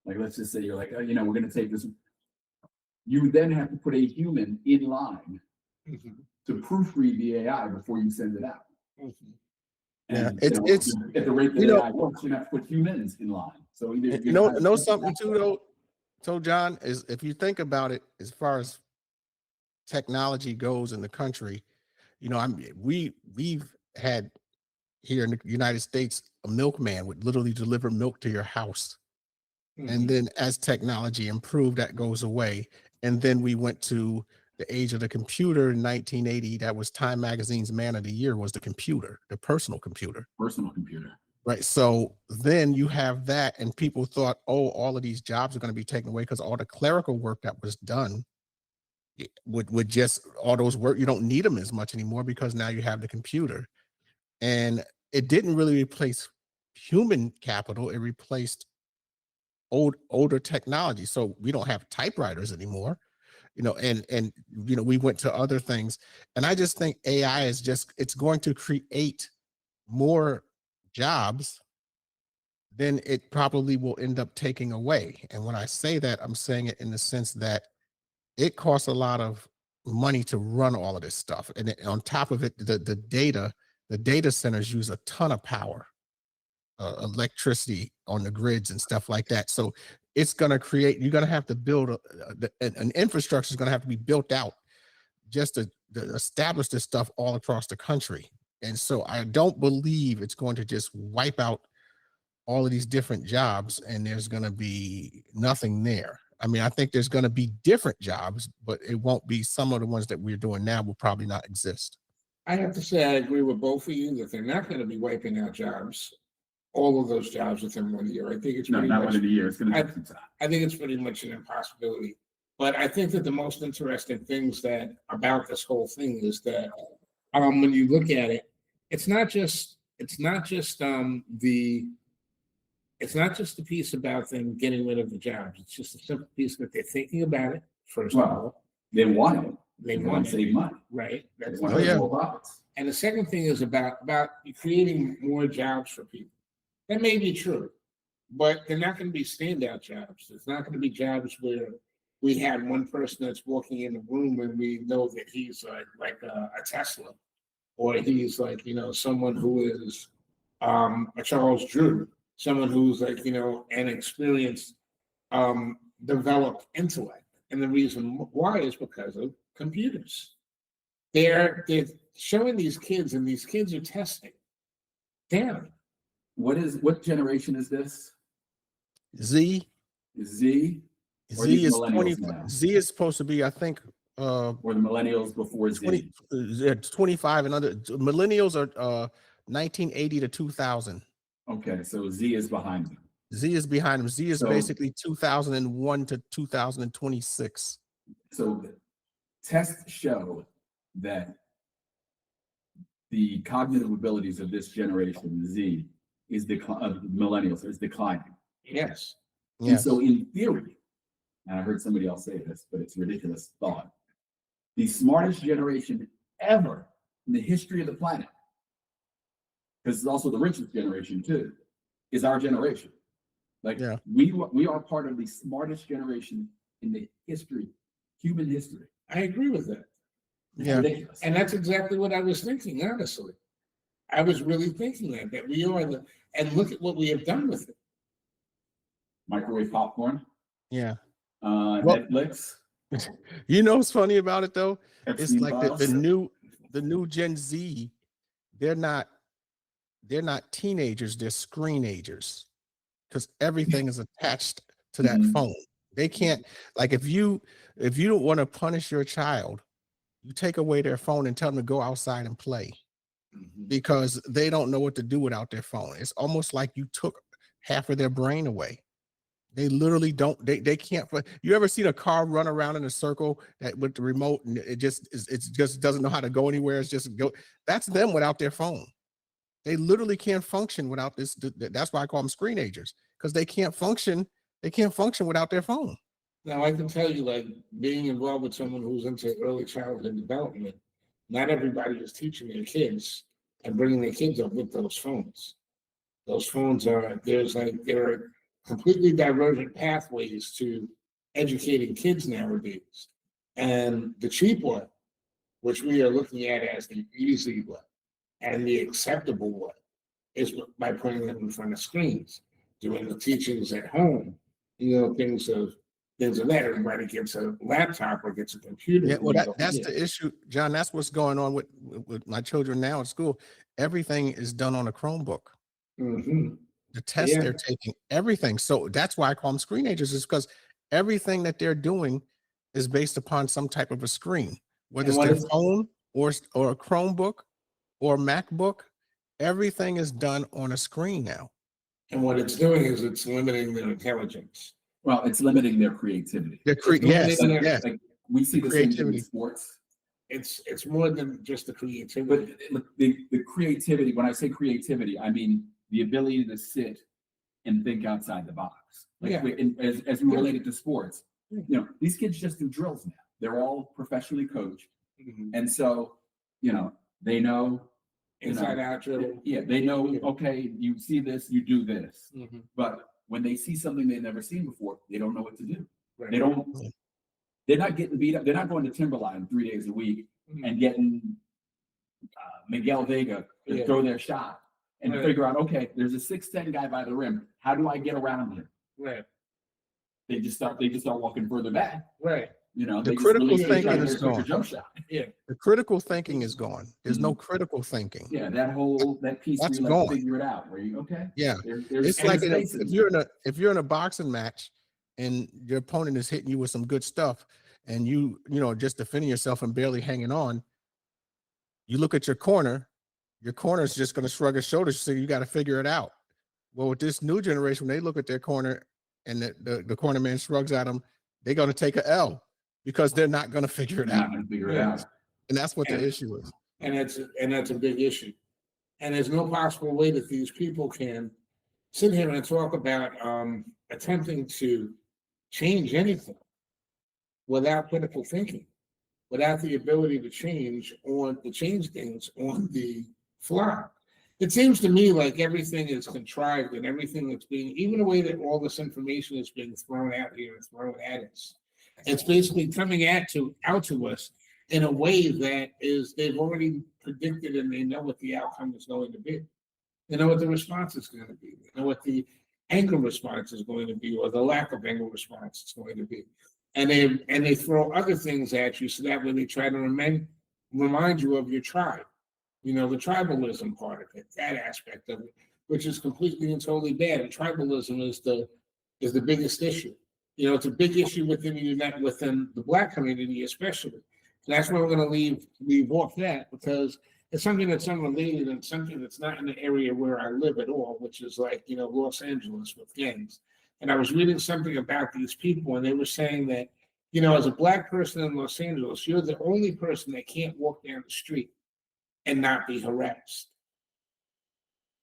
let's just say you're like, we're going to take this. You would then have to put a human in line to proofread the AI before you send it out. And it's at the rate that AI works, you have to put humans in line. So know something too, though, John, is if you think about it, as far as technology goes in the country, we've had here in the United States a milkman would literally deliver milk to your house. And then as technology improved, that goes away. And then we went to the age of the computer in 1980. That was Time Magazine's Man of the Year, was the computer, the personal computer. Personal computer. Right. So then you have that, and people thought, oh, all of these jobs are going to be taken away because all the clerical work that was done would just, all those work, you don't need them as much anymore because now you have the computer. And it didn't really replace human capital. It replaced older technology. So we don't have typewriters anymore, and we went to other things. And I just think AI is it's going to create more jobs than it probably will end up taking away. And when I say that, I'm saying it in the sense that it costs a lot of money to run all of this stuff. And on top of it, the data centers use a ton of power, electricity on the grids and stuff like that. So it's going to create, you're going to have to build an infrastructure is going to have to be built out just to establish this stuff all across the country. And so I don't believe it's going to just wipe out all of these different jobs and there's going to be nothing there. I mean, I think there's going to be different jobs, but it won't be, some of the ones that we're doing now will probably not exist. I have to say, I agree with both of you that they're not going to be wiping out jobs. all of those jobs within 1 year. I think it's No, pretty not much, within a year. It's going to take some time. I think it's pretty much an impossibility. But I think that the most interesting things that about this whole thing is that when you look at it, it's not just the piece about them getting rid of the jobs. It's just a simple piece that they're thinking about it first of all. They want it. They They want want it, to save money. right? They That's want Oh, to yeah. have more profits. and the second thing is about creating more jobs for people. That may be true, but they're not going to be standout jobs. It's not going to be jobs where we had one person that's walking in the room and we know that he's like a Tesla, or he's like, someone who is a Charles Drew, someone who's like, an experienced, developed intellect. And the reason why is because of computers. They're showing these kids, and these kids are testing. Damn. What generation is this? Z. Z or Z these is millennials 20. now? Z is supposed to be, I think, Or the millennials before Z? 25 and under. Millennials are 1980 to 2000. Okay, so Z is behind them. Z is behind them. Z is So- basically 2001 to 2026. So the tests show that the cognitive abilities of this generation, Z, of millennials, is declining. Yes. Yeah. And so in theory, and I heard somebody else say this, but it's a ridiculous thought, the smartest generation ever in the history of the planet, because it's also the richest generation too, is our generation. Like Yeah. we are part of the smartest generation in the human history. I agree with that. It's Yeah. ridiculous. And that's exactly what I was thinking, honestly. I was really thinking that we are and look at what we have done with it. Microwave popcorn, Yeah. Well- Netflix, You know what's funny about it though? It's Epstein like files. the new Gen Z, they're not teenagers, they're screenagers. Because everything is attached to that Mhm. phone. They can't, like, if you don't want to punish your child, you take away their phone and tell them to go outside and play, because they don't know what to do without their phone. It's almost like you took half of their brain away. They literally don't, they can't. You ever seen a car run around in a circle with the remote and it just doesn't know how to go anywhere? It's just go. That's them without their phone. They literally can't function without this. That's why I call them screenagers, because they can't function. They can't function without their phone. Now, I can tell you, like, being involved with someone who's into early childhood development, not everybody is teaching their kids and bringing their kids up with those phones. Those phones there are completely divergent pathways to educating kids nowadays. And the cheap one, which we are looking at as the easy one and the acceptable one, is by putting them in front of screens, doing the teachings at home, things of that. Everybody gets a laptop or gets a computer. Yeah, well, that's the issue, John. That's what's going on with my children now in school. Everything is done on a Chromebook. Mhm. The tests they're taking, everything. So that's why I call them screenagers, is because everything that they're doing is based upon some type of a screen, whether it's their phone or a Chromebook or MacBook. Everything is done on a screen now. And what it's doing is it's limiting their intelligence. Well, it's limiting their creativity. Yes, Like- yes. Like we see the same thing Creativity. in sports. It's more than just the creativity. But the creativity, when I say creativity, I mean the ability to sit and think outside the box. Like as we relate it to sports, these kids just do drills now. They're all professionally coached. Mhm. And so, they know Inside out drill. Yeah, they know, okay, you see this, you do this. Mhm. But when they see something they've never seen before, they don't know what to do. Right. They're not getting beat up. They're not going to Timberline 3 days a week Mhm. and getting Miguel Vega to throw their shot and Right. figure out, okay, there's a 6'10" guy by the rim. How do I get around him? Right. They just start walking further back. Right. The critical thinking is a gone. jump shot. The critical thinking is gone. There's no critical thinking. Yeah, that piece That's where you gone. figure it out. Where you Yeah. there's It's like spaces. if you're in a boxing match and your opponent is hitting you with some good stuff and you just defending yourself and barely hanging on, you look at your corner is just going to shrug his shoulders and say, you got to figure it out. Well, with this new generation, when they look at their corner and the corner man shrugs at them, they're going to take a L because they're not going to figure it out. And that's what the issue is. And that's a big issue. And there's no possible way that these people can sit here and talk about attempting to change anything without critical thinking, without the ability to change things on the fly. It seems to me like everything is contrived and everything that's being, even the way that all this information is being thrown out here and thrown at us, it's basically coming out to us in a way that is, they've already predicted and they know what the outcome is going to be. They know what the response is going to be. They know what the anger response is going to be, or the lack of anger response is going to be. And they throw other things at you so that way they try to remind you of your tribe. You know, the tribalism part of it, that aspect of it, which is completely and totally bad. And tribalism is the biggest issue. You know, it's a big issue within the Black community, especially. And that's why we're going to leave off that, because it's something that's unrelated and something that's not in the area where I live at all, which is like, you know, Los Angeles with gangs. And I was reading something about these people, and they were saying that, you know, as a Black person in Los Angeles, you're the only person that can't walk down the street and not be harassed.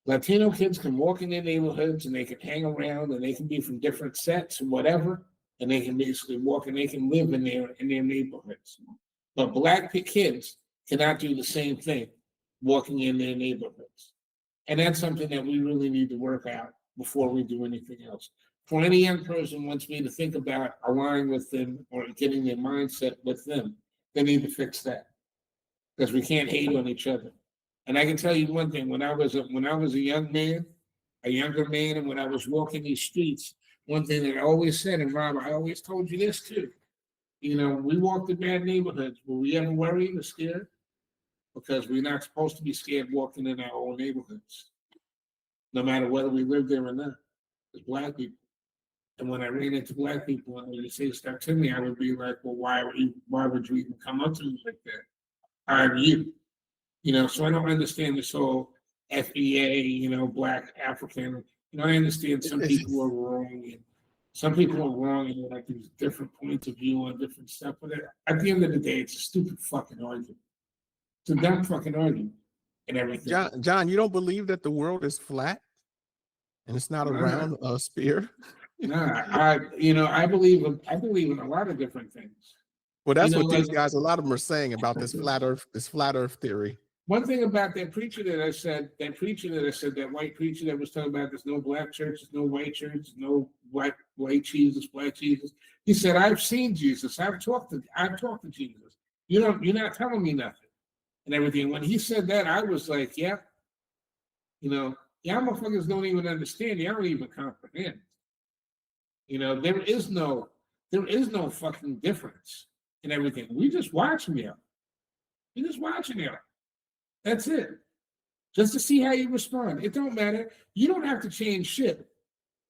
Latino kids can walk in their neighborhoods and they can hang around and they can be from different sets and whatever, and they can basically walk and they can live in their neighborhoods. But Black kids cannot do the same thing walking in their neighborhoods. And that's something that we really need to work out before we do anything else. For any young person who wants me to think about aligning with them or getting their mindset with them, they need to fix that. Because we can't hate on each other. And I can tell you one thing, when I was a younger man, and when I was walking these streets, one thing that I always said, and Rob, I always told you this too, you know, we walked in bad neighborhoods. Were we ever worried or scared? Because we're not supposed to be scared walking in our own neighborhoods, no matter whether we live there or not, as Black people. And when I ran into Black people and when they say stuff to me, I would be like, well, why would you even come up to me like that? I'm you. You know, so I don't understand this whole FBA, you know, Black African. You know, I understand some people are wrong and some people are wrong and like there's different points of view on different stuff. But at the end of the day, it's a stupid fucking argument. It's a dumb fucking argument and everything. John, you don't believe that the world is flat and it's not a round sphere? Nah, I believe in a lot of different things. Well, that's what these guys, a lot of them are saying about this flat earth theory. One thing about that preacher that I said, that white preacher that was talking about there's no Black churches, no white churches, no white Jesus, Black Jesus. He said, I've seen Jesus. I've talked to Jesus. You're not telling me nothing and everything. When he said that, I was like, yeah, you know, y'all motherfuckers don't even understand. Y'all don't even comprehend. You know, there is no fucking difference in everything. We just watching you. We're just watching you. That's it. Just to see how you respond. It don't matter. You don't have to change shit.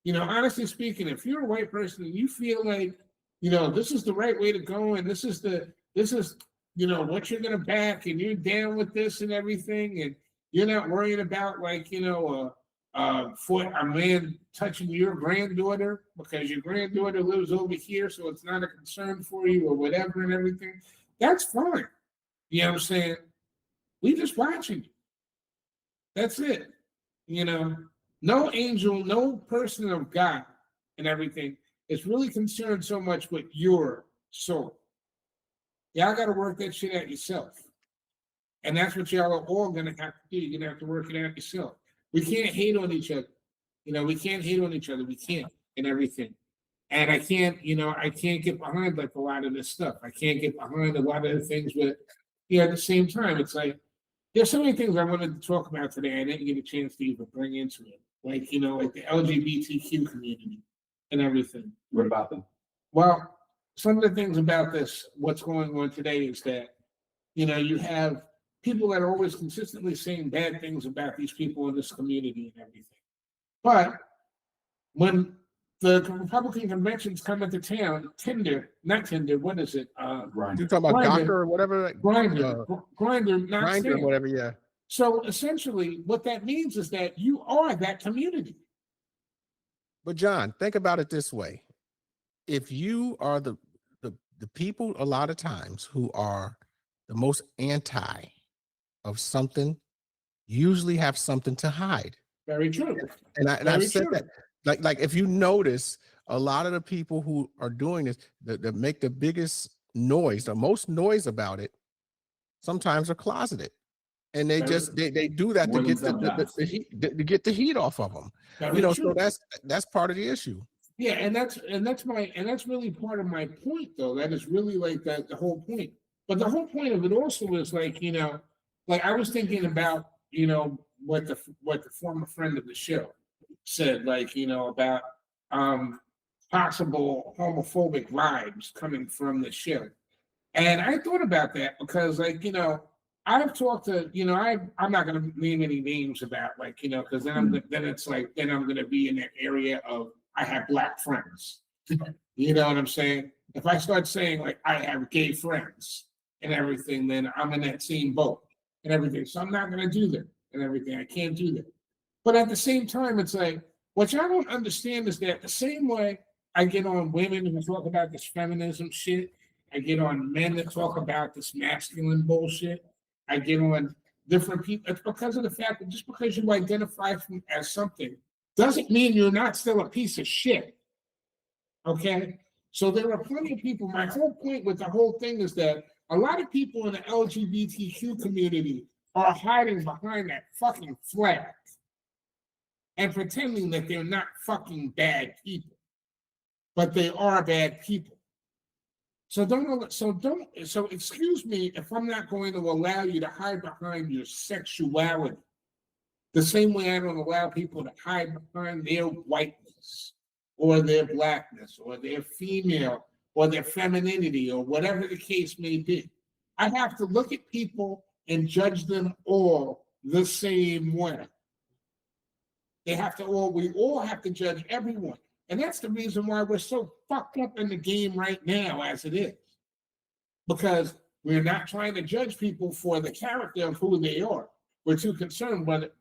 You know, honestly speaking, if you're a white person and you feel like, you know, this is the right way to go and this is you know, what you're gonna back and you're down with this and everything, and you're not worrying about like, you know, for a man touching your granddaughter because your granddaughter lives over here, so it's not a concern for you or whatever and everything, that's fine. You know what I'm saying? We just watching you. That's it. You know, no angel, no person of God and everything is really concerned so much with your soul. Y'all got to work that shit out yourself. And that's what y'all are all going to have to do. You're going to have to work it out yourself. We can't hate on each other. You know, we can't hate on each other. We can't and everything. And I can't get behind like a lot of this stuff. I can't get behind a lot of the things with, you know, at the same time, it's like, there's so many things I wanted to talk about today. I didn't get a chance to even bring into it. Like, you know, like the LGBTQ community and everything. What about them? Well, some of the things about this, what's going on today is that, you know, you have people that are always consistently saying bad things about these people in this community and everything. But when the Republican conventions come into town, what is it? Grindr. You talking about Gawker or whatever? Grindr, whatever, yeah. So essentially, what that means is that you are that community. But John, think about it this way. If you are the people a lot of times who are the most anti of something usually have something to hide. Very true. And I've said that, like if you notice, a lot of the people who are doing this that make the biggest noise, the most noise about it, sometimes are closeted, and they just they do that to get the heat, to get the heat off of them. Very true. So that's part of the issue. Yeah, and that's really part of my point, though. That is really like the whole point. But the whole point of it also is like, like I was thinking about, what the former friend of the show said, like, about possible homophobic vibes coming from the show. And I thought about that because, like, I've talked to, I'm not going to name any names about, like, because then I'm going to be in that area of I have Black friends. You know what I'm saying? If I start saying, like, I have gay friends and everything, then I'm in that same boat and everything. So I'm not going to do that and everything. I can't do that. But at the same time, it's like, what I don't understand is that the same way I get on women who talk about this feminism shit, I get on men that talk about this masculine bullshit, I get on different people. It's because of the fact that just because you identify as something doesn't mean you're not still a piece of shit. Okay? So there are plenty of people. My whole point with the whole thing is that a lot of people in the LGBTQ community are hiding behind that fucking flag and pretending that they're not fucking bad people. But they are bad people. So excuse me if I'm not going to allow you to hide behind your sexuality. The same way I don't allow people to hide behind their whiteness or their blackness or their female or their femininity or whatever the case may be. I have to look at people and judge them all the same way. We all have to judge everyone. And that's the reason why we're so fucked up in the game right now as it is. Because we're not trying to judge people for the character of who they are. We're too concerned whether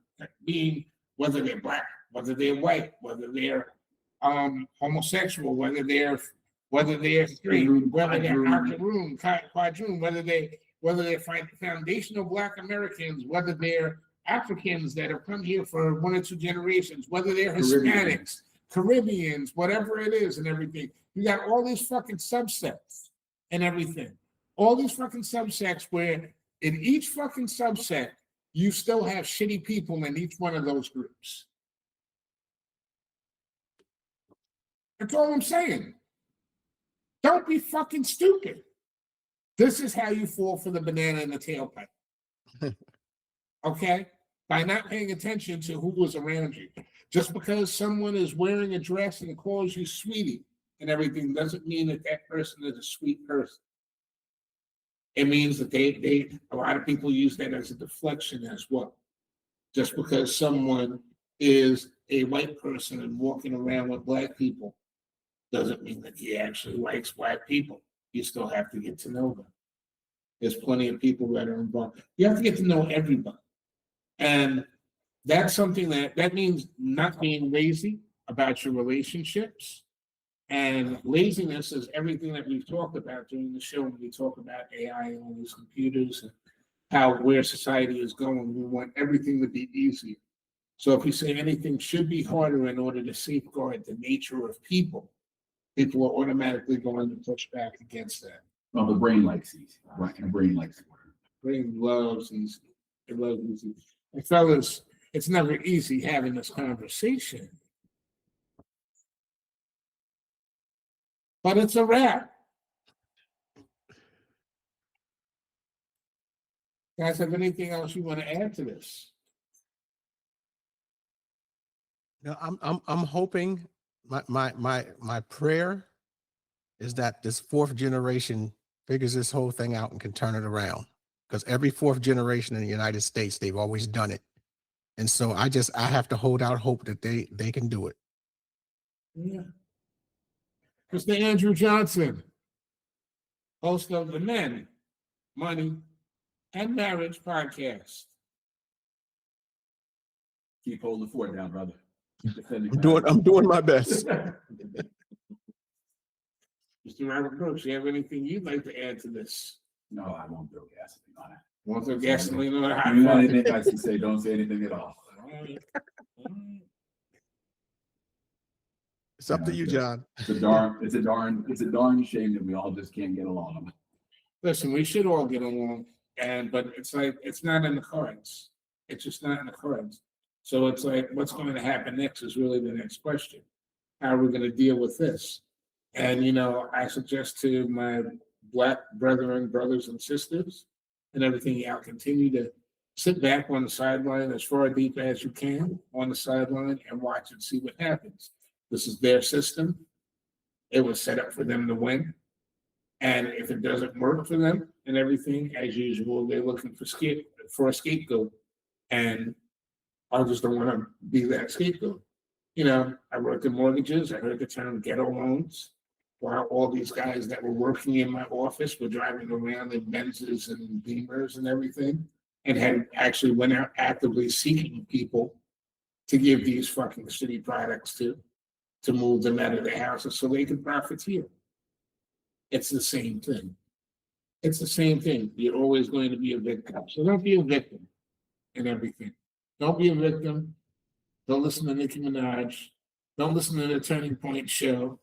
they're Black, whether they're white, whether they're homosexual, whether they're straight, whether they're out the room, quadroon, whether they're foundational Black Americans, whether they're Africans that have come here for 1 or 2 generations, whether they're Hispanics, Caribbeans, whatever it is and everything. You got all these fucking subsets and everything. All these fucking subsets where in each fucking subset, you still have shitty people in each one of those groups. That's all I'm saying. Don't be fucking stupid. This is how you fall for the banana in the tailpipe. Okay? By not paying attention to who was around you. Just because someone is wearing a dress and calls you sweetie and everything doesn't mean that that person is a sweet person. It means that a lot of people use that as a deflection as well. Just because someone is a white person and walking around with Black people doesn't mean that he actually likes Black people. You still have to get to know them. There's plenty of people that are involved. You have to get to know everybody. And that's something that means not being lazy about your relationships. And laziness is everything that we've talked about during the show when we talk about AI and all these computers and where society is going. We want everything to be easier. So if we say anything should be harder in order to safeguard the nature of people are automatically going to push back against that. Well, the brain likes easy. Right? The brain likes work. Brain loves easy. It loves easy. And fellas, it's never easy having this conversation. But it's a wrap. Guys, have anything else you want to add to this? No, I'm hoping my prayer is that this 4th generation figures this whole thing out and can turn it around. Because every 4th generation in the United States, they've always done it. And so I have to hold out hope that they can do it. Yeah. Mr. Andrew Johnson, host of the Men, Money, and Marriage podcast. Keep holding the fort down, brother. defending I'm doing my best. Mr. Robert Brooks, you have anything you'd like to add to this? No, I won't throw gasoline on it. Want to gasoline on the hot You know fire? anything I should say, don't say anything at all. It's up to you, John. It's a darn shame that we all just can't get along. Listen, we should all get along, but it's like, it's not in the cards. It's just not in the cards. So it's like, what's going to happen next is really the next question. How are we going to deal with this? And, I suggest to my Black brethren, brothers and sisters and everything, y'all continue to sit back on the sideline as far deep as you can on the sideline and watch and see what happens. This is their system. It was set up for them to win. And if it doesn't work for them and everything, as usual, they're looking for a scapegoat. And I just don't want to be that scapegoat. I worked in mortgages. I heard the term ghetto loans, while all these guys that were working in my office were driving around in Benzes and Beamers and everything, and had actually went out actively seeking people to give these fucking shitty products to move them out of their houses so they could profiteer. It's the same thing. It's the same thing. You're always going to be a victim. So don't be a victim in everything. Don't be a victim. Don't listen to Nicki Minaj. Don't listen to the Turning Point show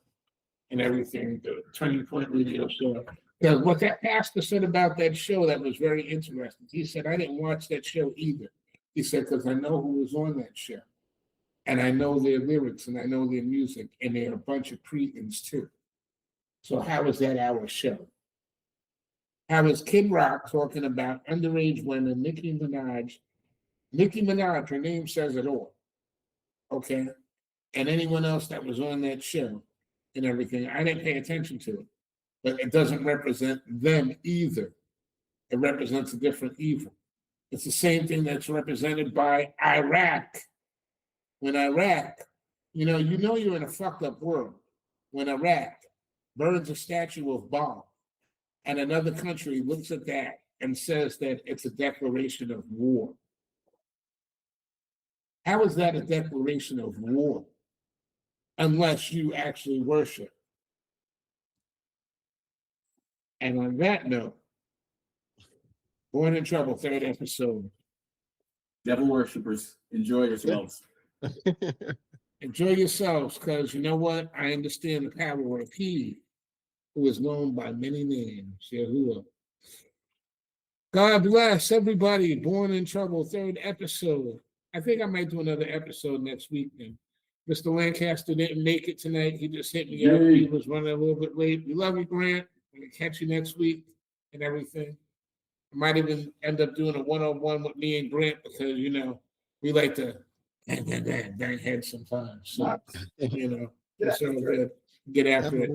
and everything, the Turning Point radio show. Because what that pastor said about that show that was very interesting. He said, I didn't watch that show either. He said, because I know who was on that show. And I know their lyrics and I know their music, and they're a bunch of cretins too. So how is that our show? How is Kid Rock talking about underage women, Nicki Minaj, her name says it all, okay? And anyone else that was on that show and everything, I didn't pay attention to it, but it doesn't represent them either. It represents a different evil. It's the same thing that's represented by Iraq. When Iraq, you're in a fucked up world. When Iraq burns a statue of Baal, and another country looks at that and says that it's a declaration of war. How is that a declaration of war? Unless you actually worship. And on that note, Born in Trouble, 3rd episode. Devil worshippers, enjoy yourselves. Enjoy yourselves, because you know what? I understand the power of He who is known by many names. Yahuwah. God bless everybody. Born in Trouble, 3rd episode. I think I might do another episode next week then. Mr. Lancaster didn't make it tonight. He just hit me up. He was running a little bit late. We love you, Grant. We'll catch you next week and everything. I might even end up doing a one-on-one with me and Grant because, we like to bang heads sometimes. So, it's so good. Get after it.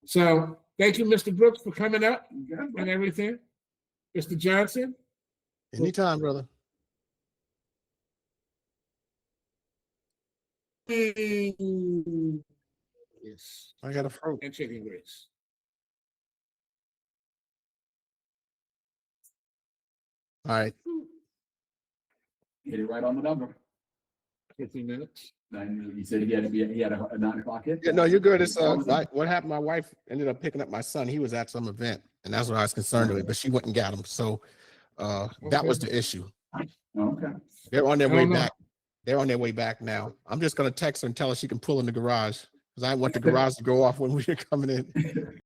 So thank you, Mr. Brooks, for coming up and everything. Mr. Johnson. Anytime, brother. Yes. I got a fruit. And chicken grits. All right. Hit it right on the number. 15 minutes. You said he had a 9 o'clock hit? Yeah, no, you're good. It's what happened. My wife ended up picking up my son. He was at some event, and that's what I was concerned with. But she went and got him. So that was the issue. Okay. They're on their way back. They're on their way back now. I'm just gonna text her and tell her she can pull in the garage because I want the garage to go off when we are coming in.